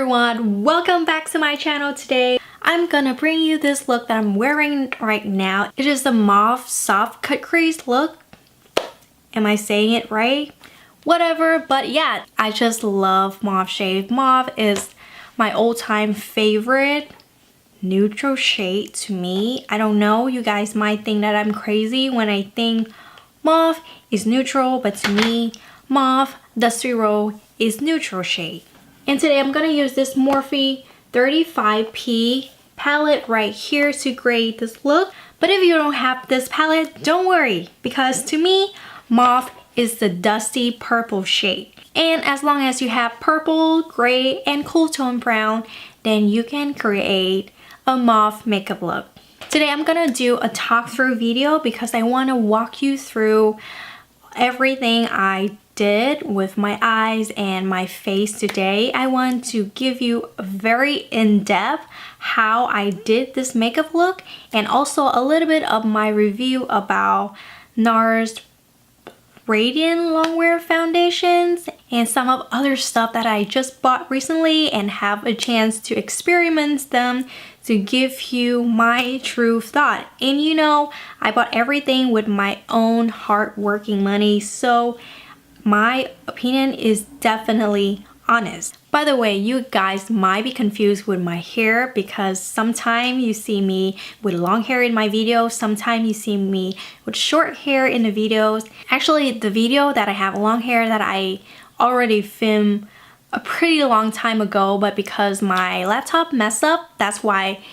everyone, welcome back to my channel. Today I'm gonna bring you this look that I'm wearing right now. It is the mauve soft cut crease look. Am I saying it right? Whatever, but yeah, I just love mauve shade. Mauve is my all-time favorite neutral shade to me. I don't know, you guys might think that I'm crazy when I think mauve is neutral, but to me, mauve Dusty Road is neutral shade. And today I'm gonna use this Morphe 35P palette right here to create this look. But if you don't have this palette, don't worry, because to me, mauve is the dusty purple shade. And as long as you have purple, gray, and cool tone brown, then you can create a mauve makeup look. Today I'm gonna do a talk through video because I wanna walk you through everything I did with my eyes and my face today. I want to give you a very in-depth how I did this makeup look and also a little bit of my review about NARS Radiant Longwear foundations and some of other stuff that I just bought recently and have a chance to experiment them to give you my true thought. And you know, I bought everything with my own hard-working money, so my opinion is definitely honest. By the way, you guys might be confused with my hair because sometimes you see me with long hair in my videos, sometimes you see me with short hair in the videos. Actually, the video that I have long hair that I already filmed a pretty long time ago, but because my laptop messed up, that's why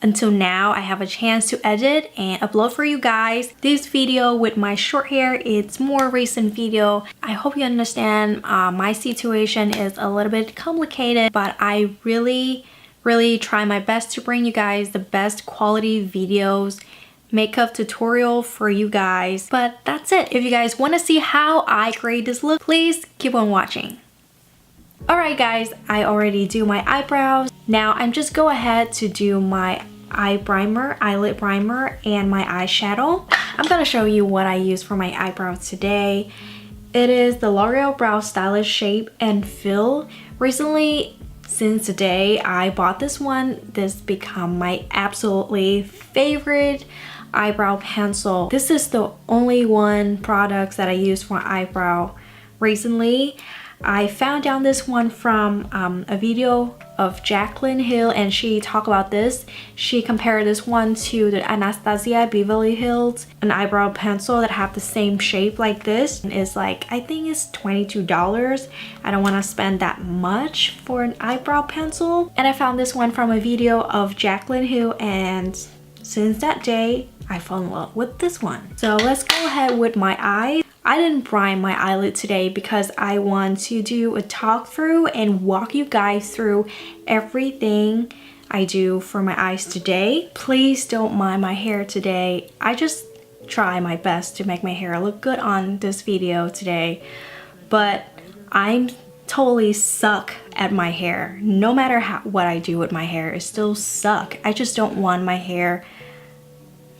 until now I have a chance to edit and upload for you guys. This video with my short hair, it's more recent video. I hope you understand my situation is a little bit complicated, but I really try my best to bring you guys the best quality videos, makeup tutorial for you guys. But that's it. If you guys want to see how I create this look, please keep on watching. Alright guys, I already do my eyebrows. Now I'm just go ahead to do my eye primer, eyelid primer, and my eyeshadow. I'm gonna show you what I use for my eyebrows today. It is the L'Oreal Brow Stylish Shape and Fill. Recently, since today, I bought this one. This become my absolutely favorite eyebrow pencil. This is the only one product that I use for eyebrow recently. I found out this one from a video of Jaclyn Hill, and she talked about this. She compared this one to the Anastasia Beverly Hills, an eyebrow pencil that have the same shape like this. It's like, I think it's $22. I don't want to spend that much for an eyebrow pencil. And I found this one from a video of Jaclyn Hill, and since that day, I fell in love with this one. So let's go ahead with my eyes. I didn't prime my eyelid today because I want to do a talk through and walk you guys through everything I do for my eyes today. Please don't mind my hair today. I just try my best to make my hair look good on this video today, but I'm totally suck at my hair. No matter what I do with my hair, it still suck. I just don't want my hair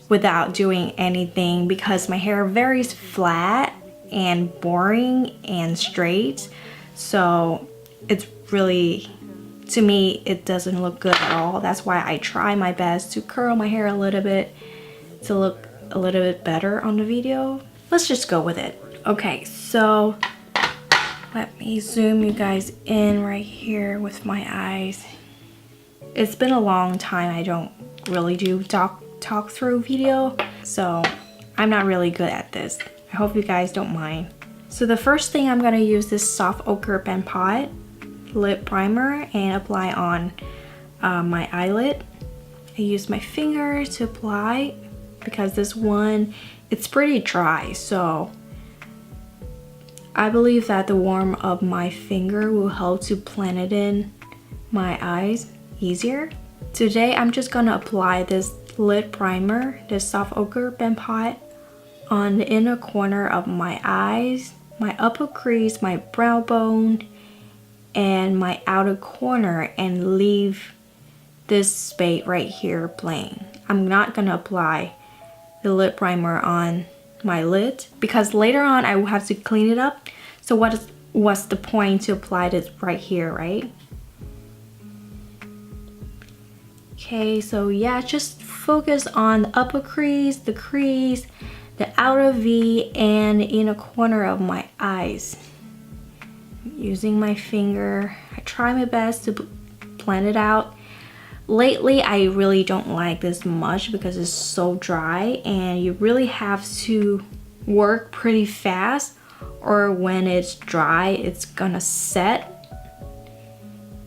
without doing anything because my hair very flat and boring and straight, so it's really, to me, it doesn't look good at all. That's why I try my best to curl my hair a little bit to look a little bit better on the video. Let's just go with it. Okay, so let me zoom you guys in right here with my eyes. It's been a long time I don't really do talk through video, so I'm not really good at this. I hope you guys don't mind. So the first thing, I'm gonna use this soft ochre pen pot lip primer and apply on my eyelid. I use my finger to apply because this one, it's pretty dry, so I believe that the warmth of my finger will help to blend it in my eyes easier. Today I'm just gonna apply this lid primer, this soft ochre pen pot, on the inner corner of my eyes, my upper crease, my brow bone, and my outer corner, and leave this space right here plain. I'm not gonna apply the lid primer on my lid because later on I will have to clean it up. So what's the point to apply this right here, right? Okay, so yeah, just focus on the upper crease, the crease, the outer V, and inner corner of my eyes. Using my finger, I try my best to blend it out. Lately, I really don't like this much because it's so dry and you really have to work pretty fast, or when it's dry, it's gonna set.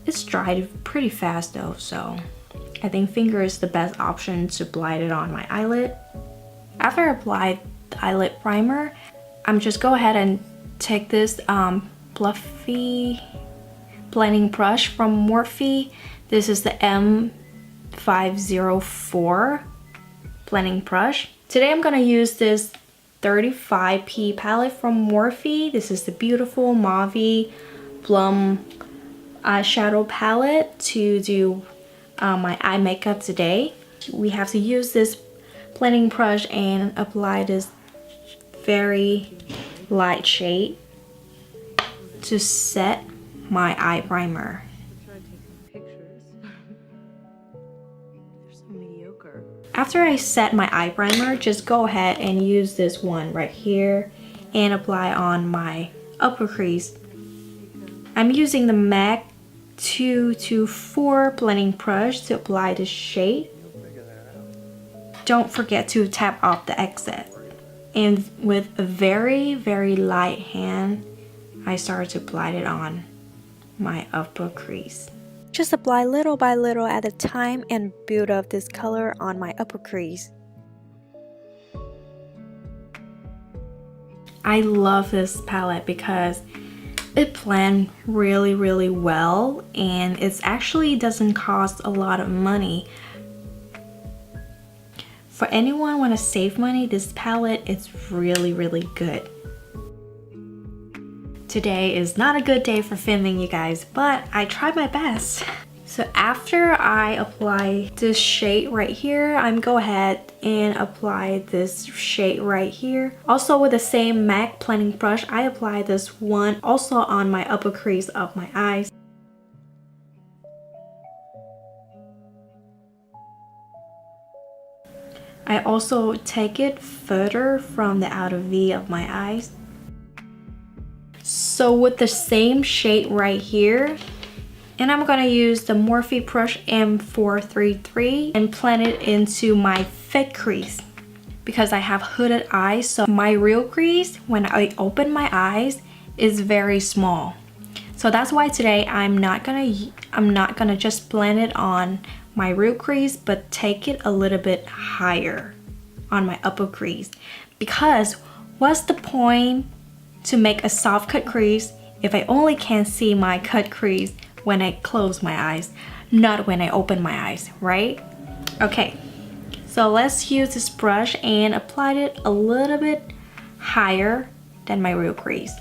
It's dried pretty fast though, so I think finger is the best option to blend it on my eyelid. After I apply the eyelid primer, I'm just go ahead and take this fluffy blending brush from Morphe. This is the M504 blending brush. Today I'm gonna use this 35P palette from Morphe. This is the beautiful Mauve Plum eyeshadow palette to do my eye makeup today. We have to use this blending brush and apply this very light shade to set my eye primer. After I set my eye primer, just go ahead and use this one right here and apply on my upper crease. I'm using the MAC 224 blending brush to apply the shade. Don't forget to tap off the excess. And with a very, very light hand, I start to apply it on my upper crease. Just apply little by little at a time and build up this color on my upper crease. I love this palette because it blends really, really well, and it actually doesn't cost a lot of money. For anyone want to save money, this palette is really, really good. Today is not a good day for filming, you guys, but I tried my best. So after I apply this shade right here, I'm go ahead and apply this shade right here. Also with the same MAC blending brush, I apply this one also on my upper crease of my eyes. I also take it further from the outer V of my eyes. So with the same shade right here, and I'm gonna use the Morphe brush M433 and blend it into my fake crease because I have hooded eyes, so my real crease when I open my eyes is very small. So that's why today I'm not gonna just blend it on my real crease, but take it a little bit higher on my upper crease. Because what's the point to make a soft cut crease if I only can see my cut crease when I close my eyes, not when I open my eyes, right? Okay, so let's use this brush and apply it a little bit higher than my real crease.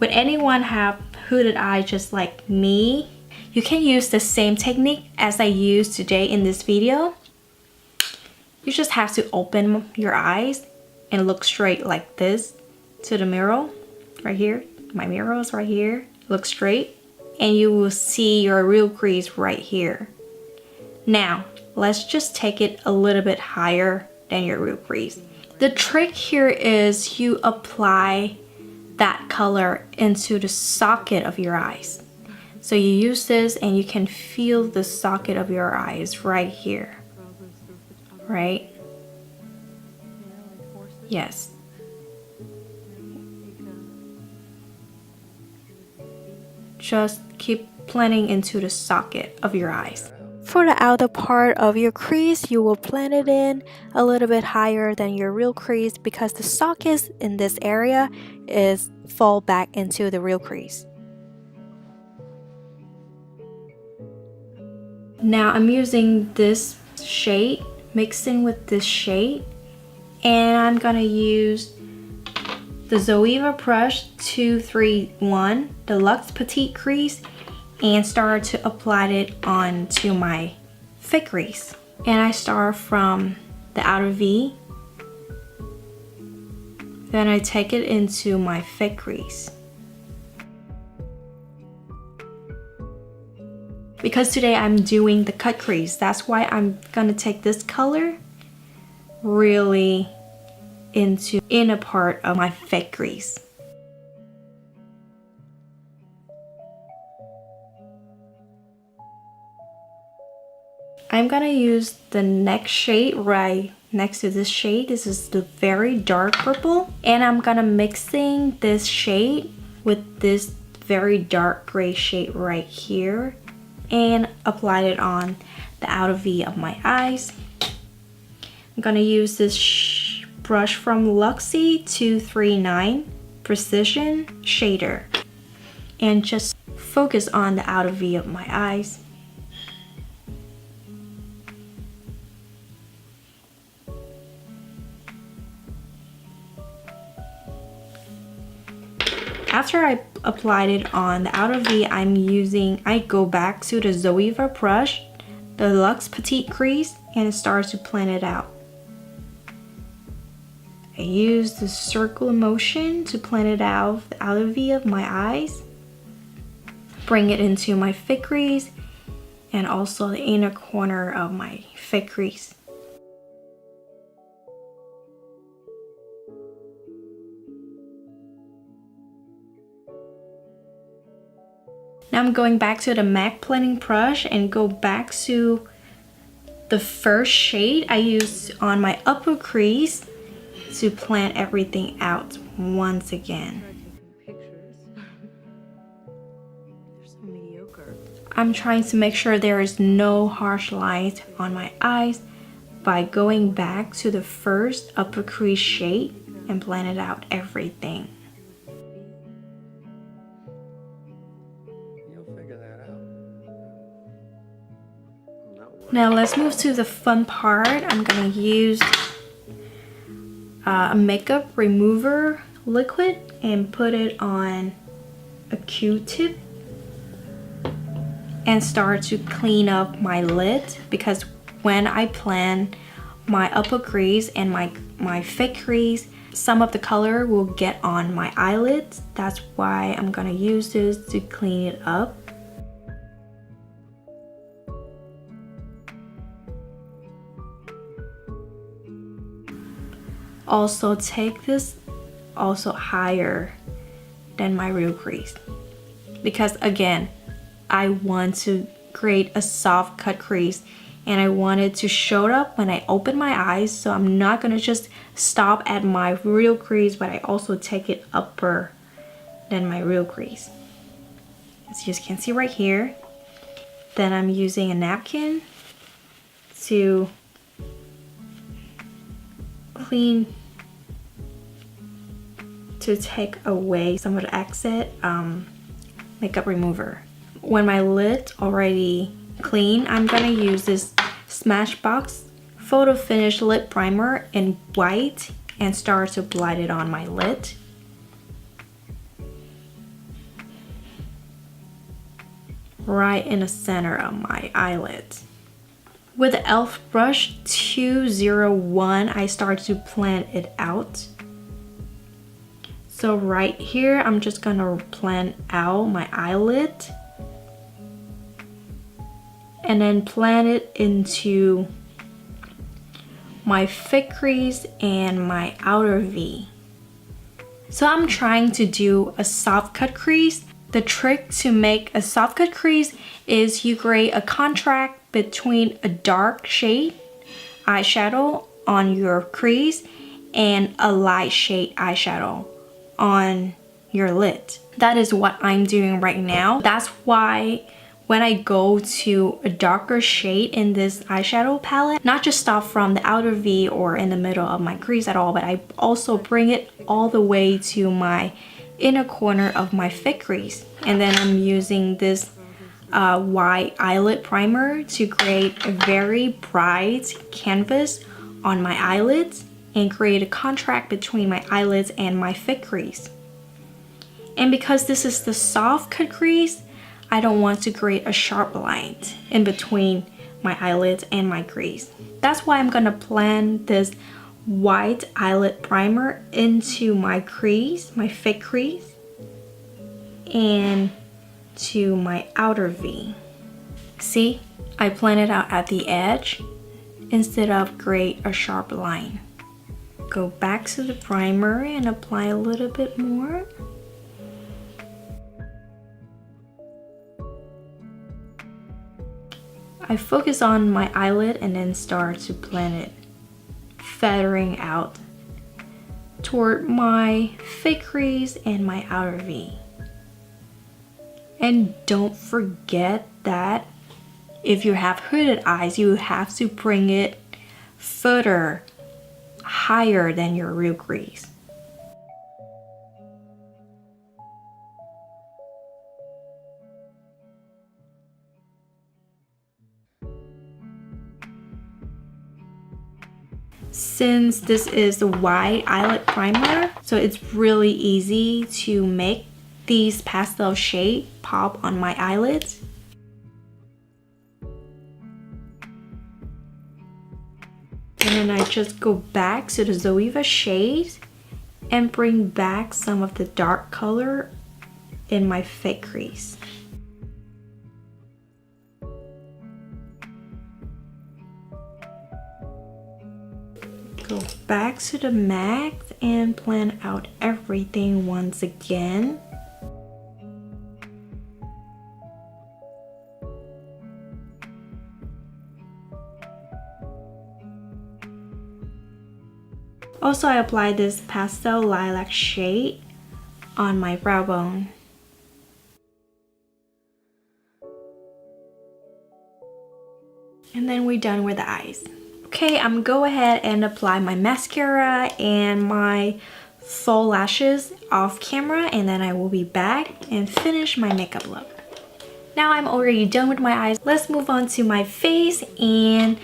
Would anyone have hooded eyes just like me? You can use the same technique as I used today in this video. You just have to open your eyes and look straight like this to the mirror right here. My mirror is right here. Look straight and you will see your real crease right here. Now let's just take it a little bit higher than your real crease. The trick here is you apply that color into the socket of your eyes. So you use this and you can feel the socket of your eyes right here, right? Yes. Just keep blending into the socket of your eyes. For the outer part of your crease, you will blend it in a little bit higher than your real crease because the sockets in this area is fall back into the real crease. Now I'm using this shade, mixing with this shade, and I'm gonna use the Zoeva brush 231 Deluxe Petite Crease and start to apply it onto my fake crease. And I start from the outer V, then I take it into my fake crease. Because today I'm doing the cut crease, that's why I'm gonna take this color really into inner part of my fake crease. I'm gonna use the next shade right next to this shade. This is the very dark purple, and I'm gonna mixing this shade with this very dark gray shade right here and apply it on the outer V of my eyes. I'm gonna use this brush from Luxie 239 Precision Shader and just focus on the outer V of my eyes. After I applied it on the outer V, I go back to the Zoeva brush, the Luxe Petite Crease, and start to plan it out. I use the circle motion to plan it out the outer V of my eyes, bring it into my fake crease, and also the inner corner of my fake crease. Now I'm going back to the MAC blending brush and go back to the first shade I used on my upper crease to plan everything out once again. I'm trying to make sure there is no harsh light on my eyes by going back to the first upper crease shade and blend it out everything. Now let's move to the fun part. I'm gonna use a makeup remover liquid and put it on a Q-tip and start to clean up my lid, because when I plan my upper crease and my fake crease, some of the color will get on my eyelids. That's why I'm gonna use this to clean it up. Also take this also higher than my real crease, because again, I want to create a soft cut crease and I want it to show up when I open my eyes. So I'm not gonna just stop at my real crease, but I also take it upper than my real crease, as you can see right here. Then I'm using a napkin to take away some of the excess makeup remover. When my lid already clean, I'm gonna use this Smashbox Photo Finish Lip Primer in white and start to blend it on my lid. Right in the center of my eyelid. With the e.l.f. brush 201, I start to plan it out. So right here, I'm just gonna plan out my eyelid and then plan it into my fake crease and my outer V. So I'm trying to do a soft cut crease. The trick to make a soft cut crease is you create a contrast between a dark shade eyeshadow on your crease and a light shade eyeshadow on your lid. That is what I'm doing right now. That's why when I go to a darker shade in this eyeshadow palette, not just stop from the outer V or in the middle of my crease at all, but I also bring it all the way to my inner corner of my fake crease. And then I'm using this white eyelid primer to create a very bright canvas on my eyelids and create a contrast between my eyelids and my fake crease. And because this is the soft cut crease, I don't want to create a sharp line in between my eyelids and my crease. That's why I'm gonna blend this white eyelid primer into my crease, my fake crease, and to my outer V. See, I blend it out at the edge instead of create a sharp line. Go back to the primer and apply a little bit more. I focus on my eyelid and then start to blend it, feathering out toward my fake crease and my outer V. And don't forget that if you have hooded eyes, you have to bring it further higher than your real crease. Since this is the white eyelid primer, so it's really easy to make these pastel shade pop on my eyelids. And then I just go back to the Zoeva shades and bring back some of the dark color in my fake crease. Go back to the MAC and plan out everything once again. Also, I applied this pastel lilac shade on my brow bone. And then we're done with the eyes. Okay, I'm gonna go ahead and apply my mascara and my faux lashes off camera, and then I will be back and finish my makeup look. Now I'm already done with my eyes. Let's move on to my face, and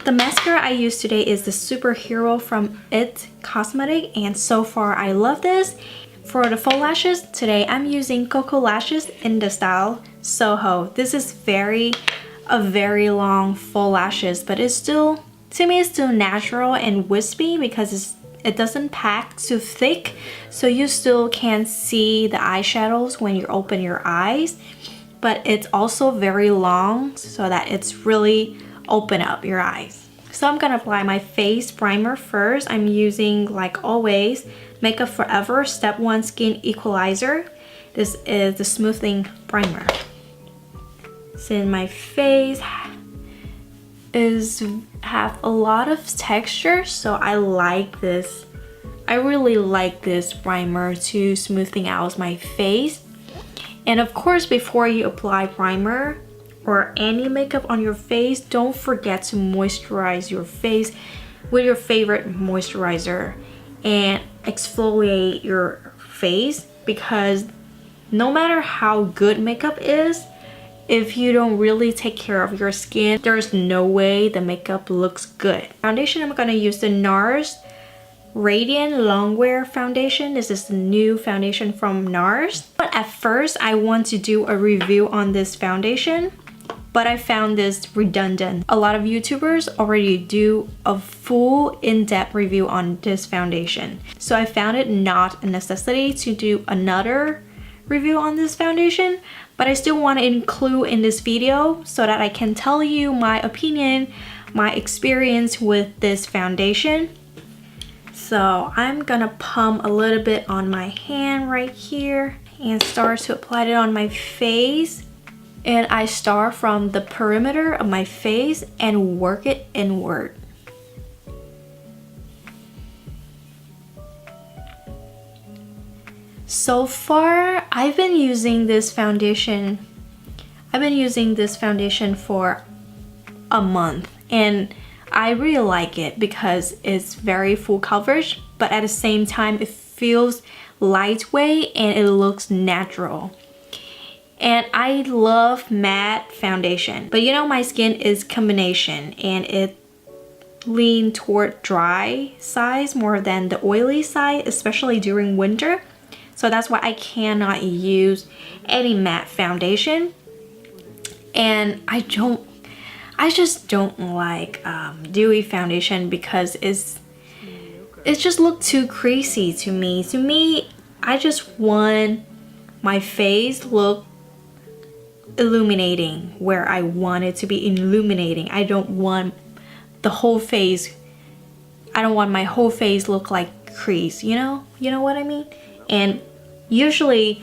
the mascara I used today is the Superhero from It Cosmetic, and so far I love this. For the faux lashes, today I'm using Coco Lashes in the style Soho. This is a very long faux lashes, but it's still, to me, it's still natural and wispy because it doesn't pack too thick, so you still can see the eyeshadows when you open your eyes, but it's also very long so that it's really open up your eyes. So I'm gonna apply my face primer first. I'm using, like always, Makeup Forever Step 1 Skin Equalizer. This is the smoothing primer. Since my face have a lot of texture, so I like this. I really like this primer to smoothing out my face. And of course, before you apply primer or any makeup on your face, don't forget to moisturize your face with your favorite moisturizer and exfoliate your face, because no matter how good makeup is, if you don't really take care of your skin, there's no way the makeup looks good. Foundation, I'm gonna use the NARS Radiant Longwear Foundation. This is the new foundation from NARS. But at first, I want to do a review on this foundation, but I found this redundant. A lot of YouTubers already do a full in-depth review on this foundation. So I found it not a necessity to do another review on this foundation, but I still want to include in this video so that I can tell you my opinion, my experience with this foundation. So I'm gonna pump a little bit on my hand right here and start to apply it on my face. And I start from the perimeter of my face and work it inward. So far, I've been using this foundation for a month, and I really like it because it's very full coverage, but at the same time it feels lightweight and it looks natural. And I love matte foundation, but you know, my skin is combination and it lean toward dry side more than the oily side, especially during winter. So that's why I cannot use any matte foundation. And I just don't like dewy foundation because it just look too creasy to me. I just want my face look illuminating where I want it to be illuminating. I don't want the whole face, I don't want my whole face look like crease, you know what I mean? And usually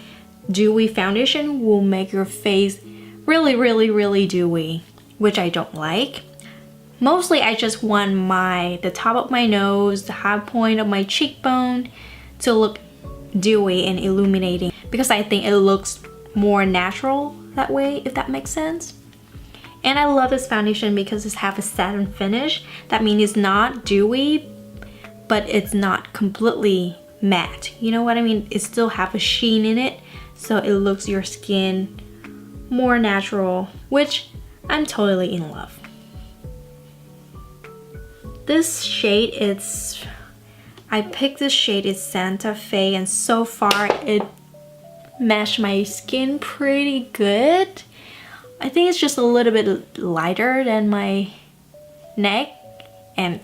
dewy foundation will make your face really dewy, which I don't like. Mostly I just want the top of my nose, the high point of my cheekbone to look dewy and illuminating, because I think it looks more natural that way, if that makes sense. And I love this foundation because it has a satin finish. That means it's not dewy, but it's not completely matte. You know what I mean? It still have a sheen in it, so it looks your skin more natural, which I'm totally in love. This shade, I picked this shade, it's Santa Fe, and so far it matched my skin pretty good. I think it's just a little bit lighter than my neck, and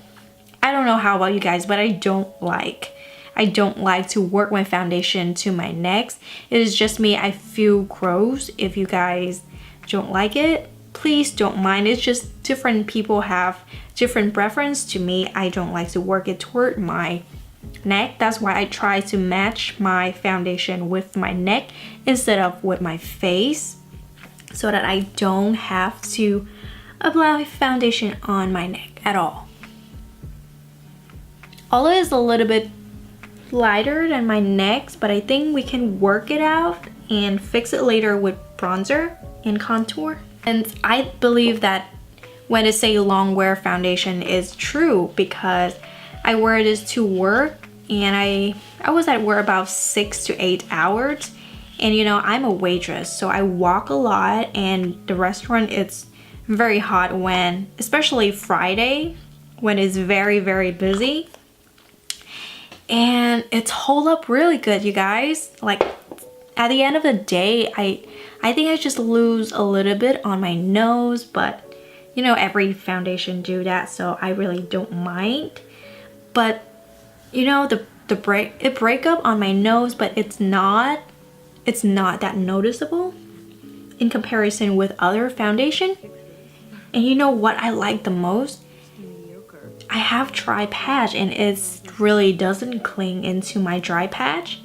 I don't know how about you guys, but I don't like to work my foundation to my neck. It is just me. I feel gross. If you guys don't like it, please don't mind. It's just different people have different preference. To me, I don't like to work it toward my neck. That's why I try to match my foundation with my neck instead of with my face, so that I don't have to apply foundation on my neck at all. Although it's a little bit lighter than my neck, but I think we can work it out and fix it later with bronzer and contour. And I believe that when it's a long wear foundation is true, because I wear this to work, and I was at work about 6 to 8 hours, and you know, I'm a waitress, so I walk a lot, and the restaurant, it's very hot when, especially Friday, when it's very busy. And it's hold up really good, you guys. Like at the end of the day, I think I just lose a little bit on my nose, but you know, every foundation do that, so I really don't mind. But you know, it break up on my nose, but it's not that noticeable in comparison with other foundation. And you know what I like the most? I have dry patch, and it really doesn't cling into my dry patch.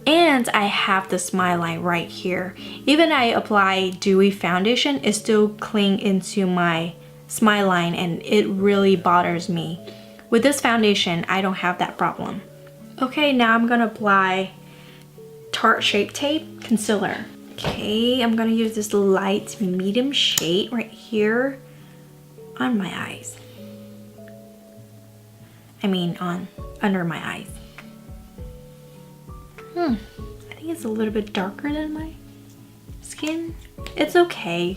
And I have the smile line right here. Even I apply dewy foundation, it still cling into my smile line, and it really bothers me. With this foundation, I don't have that problem. Okay, now I'm gonna apply Tarte Shape Tape Concealer. Okay, I'm gonna use this light medium shade right here on my eyes. I mean, under my eyes. I think it's a little bit darker than my skin. It's okay.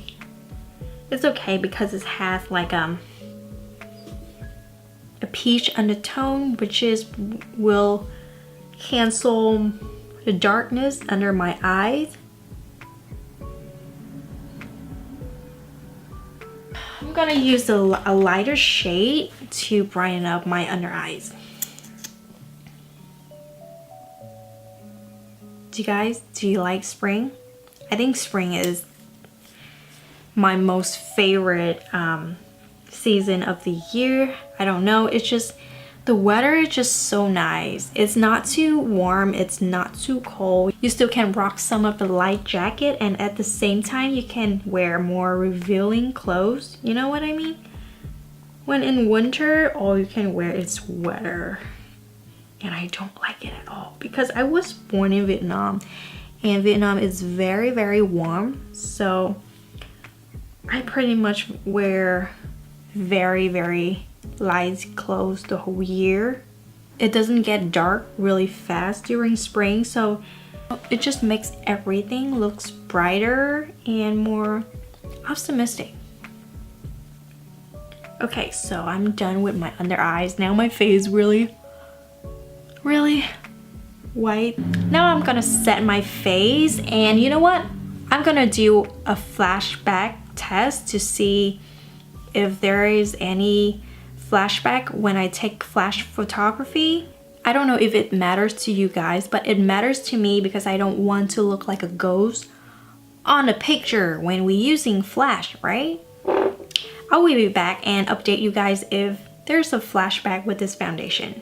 It's okay because it has like a peach undertone, which will cancel the darkness under my eyes. I'm gonna use a lighter shade to brighten up my under eyes. Do you like spring? I think spring is my most favorite season of the year. I don't know, it's just the weather is just so nice. It's not too warm, it's not too cold. You still can rock some of the light jacket, and at the same time you can wear more revealing clothes. You know what I mean? When in winter, all you can wear is sweater, and I don't like it at all because I was born in Vietnam, and Vietnam is very warm, so I pretty much wear very light clothes the whole year. It doesn't get dark really fast during spring, so it just makes everything looks brighter and more optimistic. Okay, so I'm done with my under eyes. Now my face really white. Now I'm gonna set my face, and you know what? I'm gonna do a flashback test to see if there is any flashback when I take flash photography. I don't know if it matters to you guys, but it matters to me because I don't want to look like a ghost on the picture when we using flash, right? I will be back and update you guys if there's a flashback with this foundation.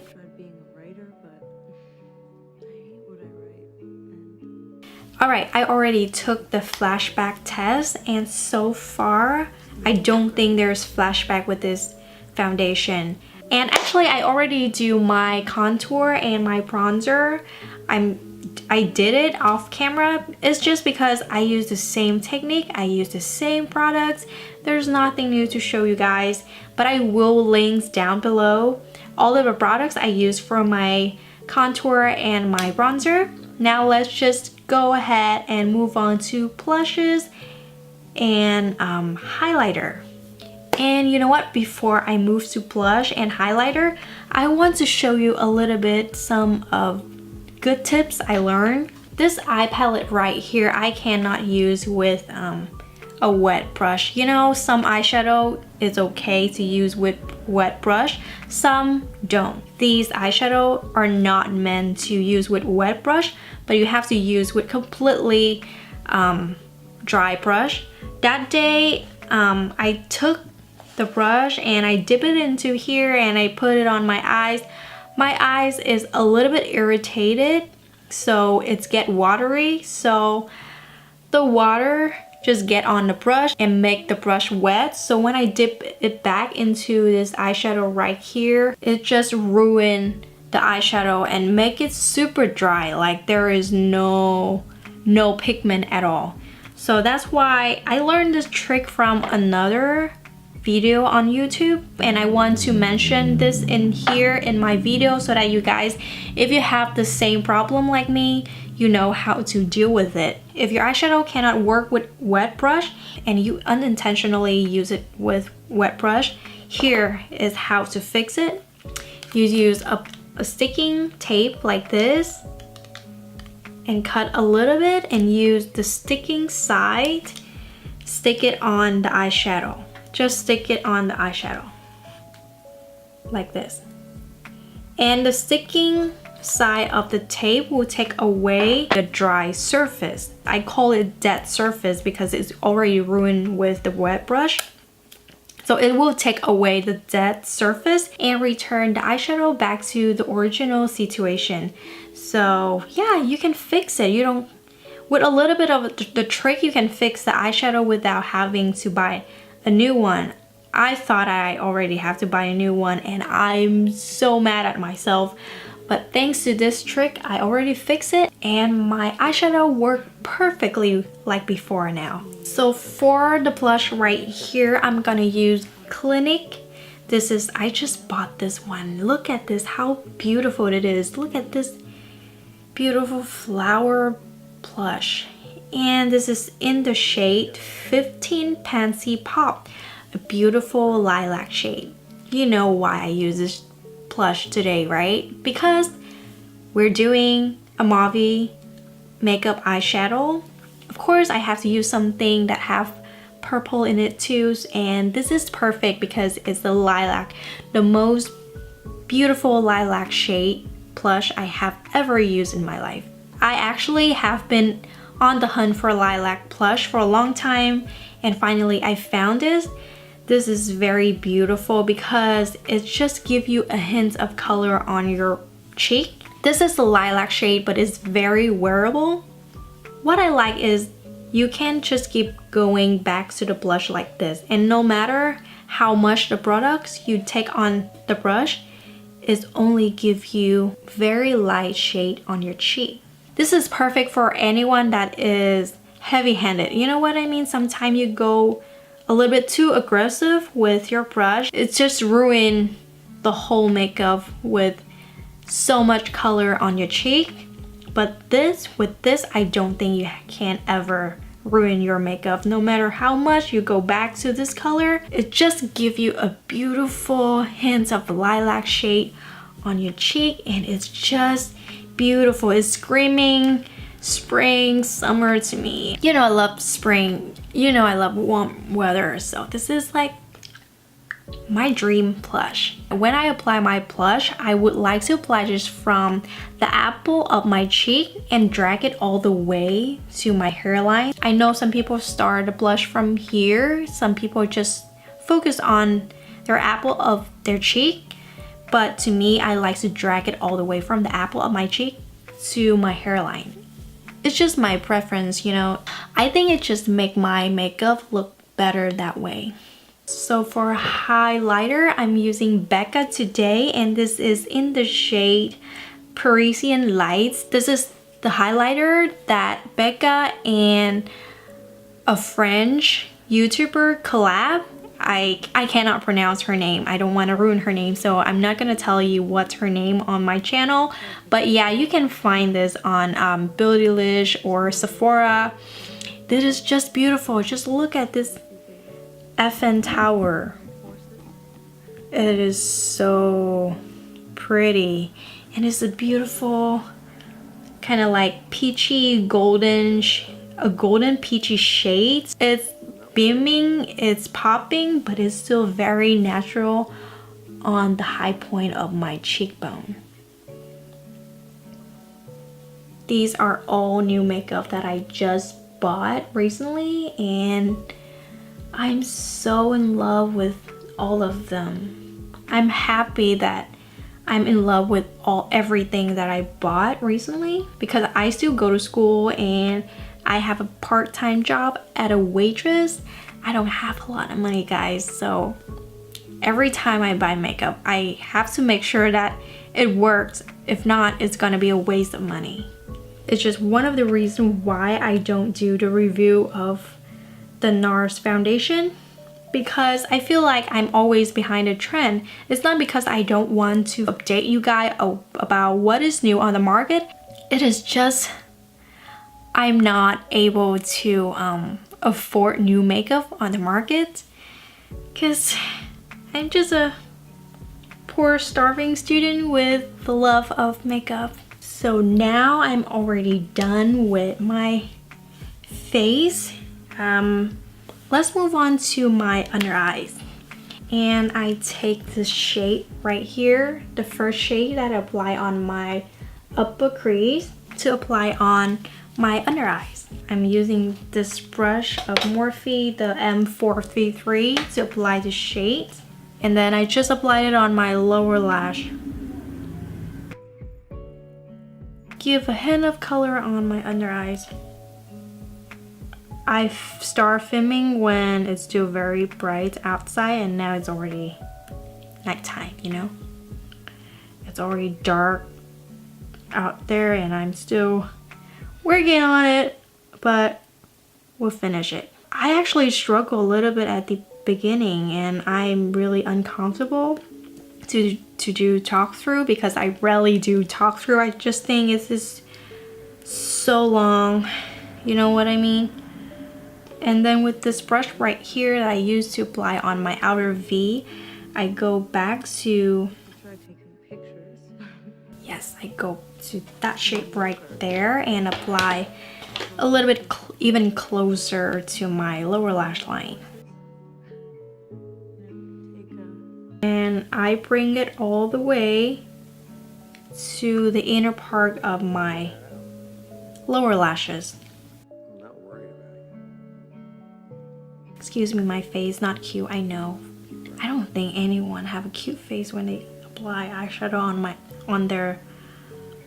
Alright, I already took the flashback test and so far I don't think there's flashback with this foundation. And actually I already do my contour and my bronzer. I did it off camera. It's just because I use the same technique, I use the same products. There's nothing new to show you guys, but I will link down below all of the products I use for my contour and my bronzer. Now let's just go ahead and move on to blushes and highlighter. And you know what, before I move to blush and highlighter, I want to show you a little bit some of good tips I learned. This eye palette right here I cannot use with a wet brush. You know, some eyeshadow is okay to use with wet brush, some don't. These eyeshadow are not meant to use with wet brush, but you have to use with completely dry brush. That day I took the brush and I dip it into here and I put it on my eyes. My eyes is a little bit irritated, so it's get watery, so the water just get on the brush and make the brush wet. So when I dip it back into this eyeshadow right here, it just ruined the eyeshadow and make it super dry, like there is no pigment at all. So that's why I learned this trick from another video on YouTube, and I want to mention this in here in my video so that you guys, if you have the same problem like me, you know how to deal with it. If your eyeshadow cannot work with wet brush and you unintentionally use it with wet brush, here is how to fix it. You use a sticking tape like this and cut a little bit and use the sticking side, stick it on the eyeshadow. Just stick it on the eyeshadow like this, and the sticking side of the tape will take away the dry surface. I call it dead surface because it's already ruined with the wet brush. So it will take away the dead surface and return the eyeshadow back to the original situation. So yeah, you can fix it. You don't, with a little bit of the trick, you can fix the eyeshadow without having to buy a new one. I thought I already have to buy a new one and I'm so mad at myself, but thanks to this trick I already fixed it and my eyeshadow worked perfectly like before now. So for the blush right here, I'm gonna use Clinique. This is, I just bought this one. Look at this, how beautiful it is. Look at this beautiful flower blush. And this is in the shade 15 Pansy Pop, a beautiful lilac shade. You know why I use this blush today, right? Because we're doing a mauve makeup eyeshadow. Of course, I have to use something that have purple in it too, and this is perfect because it's the lilac, the most beautiful lilac shade blush I have ever used in my life. I actually have been on the hunt for lilac blush for a long time, and finally I found this. This is very beautiful because it just gives you a hint of color on your cheek. This is the lilac shade, but it's very wearable. What I like is you can just keep going back to the blush like this, and no matter how much the products you take on the brush, it only gives you very light shade on your cheek. This is perfect for anyone that is heavy-handed. You know what I mean? Sometimes you go a little bit too aggressive with your brush. It just ruins the whole makeup with so much color on your cheek. But with this, I don't think you can ever ruin your makeup. No matter how much you go back to this color, it just gives you a beautiful hint of lilac shade on your cheek, and it's just beautiful. It's screaming spring, summer to me. You know I love spring. You know I love warm weather. So this is like my dream blush. When I apply my blush, I would like to apply just from the apple of my cheek and drag it all the way to my hairline. I know some people start the blush from here. Some people just focus on their apple of their cheek. But to me, I like to drag it all the way from the apple of my cheek to my hairline. It's just my preference, you know. I think it just make my makeup look better that way. So for highlighter, I'm using Becca today, and this is in the shade Parisian Lights. This is the highlighter that Becca and a French YouTuber collab. I cannot pronounce her name. I don't want to ruin her name, so I'm not gonna tell you what's her name on my channel. But yeah, you can find this on Beautylish or Sephora. This is just beautiful. Just look at this FN Tower. It is so pretty, and it's a beautiful kind of like peachy golden, a golden peachy shade. It's beaming, it's popping, but it's still very natural on the high point of my cheekbone. These are all new makeup that I just bought recently, and I'm so in love with all of them. I'm happy that I'm in love with everything that I bought recently, because I still go to school and I have a part-time job at a waitress. I don't have a lot of money, guys, so every time I buy makeup, I have to make sure that it works. If not, it's gonna be a waste of money. It's just one of the reasons why I don't do the review of the NARS foundation, because I feel like I'm always behind a trend. It's not because I don't want to update you guys about what is new on the market. It is just I'm not able to afford new makeup on the market, because I'm just a poor starving student with the love of makeup. So now I'm already done with my face. Let's move on to my under eyes. And I take this shade right here, the first shade that I apply on my upper crease, to apply on my under eyes. I'm using this brush of Morphe, the M433, to apply the shade. And then I just applied it on my lower lash. Give a hint of color on my under eyes. I start filming when it's still very bright outside, and now it's already nighttime, you know? It's already dark out there, and I'm still working on it, but we'll finish it. I actually struggle a little bit at the beginning, and I'm really uncomfortable to do talk through, because I rarely do talk through. I just think it's just so long, you know what I mean? And then with this brush right here that I use to apply on my outer V, I go back to, yes, I go to that shape right there and apply a little bit even closer to my lower lash line. And I bring it all the way to the inner part of my lower lashes. Excuse me, my face not cute, I know. I don't think anyone have a cute face when they apply eyeshadow on their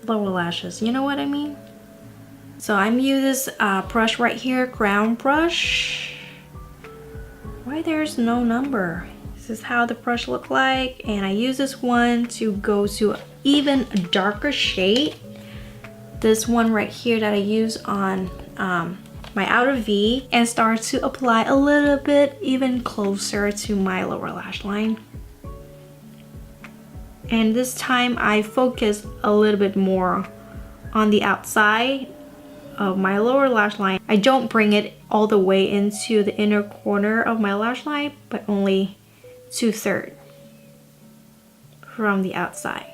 lower lashes, you know what I mean? So I'm using this brush right here, ground brush. Why there's no number? This is how the brush look like, and I use this one to go to even a darker shade. This one right here that I use on my outer V, and start to apply a little bit even closer to my lower lash line. And this time I focus a little bit more on the outside of my lower lash line. I don't bring it all the way into the inner corner of my lash line, but only 2/3 from the outside.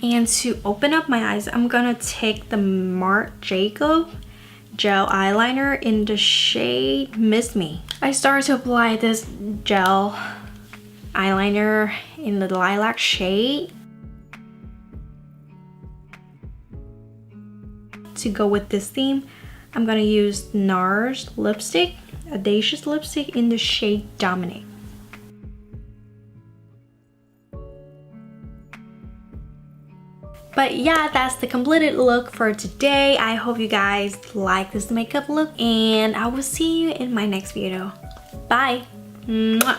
And to open up my eyes, I'm gonna take the Marc Jacob gel eyeliner in the shade Miss Me. I started to apply this gel eyeliner in the lilac shade to go with this theme. I'm gonna use NARS lipstick, Audacious lipstick in the shade Dominate. But yeah, that's the completed look for today. I hope you guys like this makeup look, and I will see you in my next video. Bye. Mwah.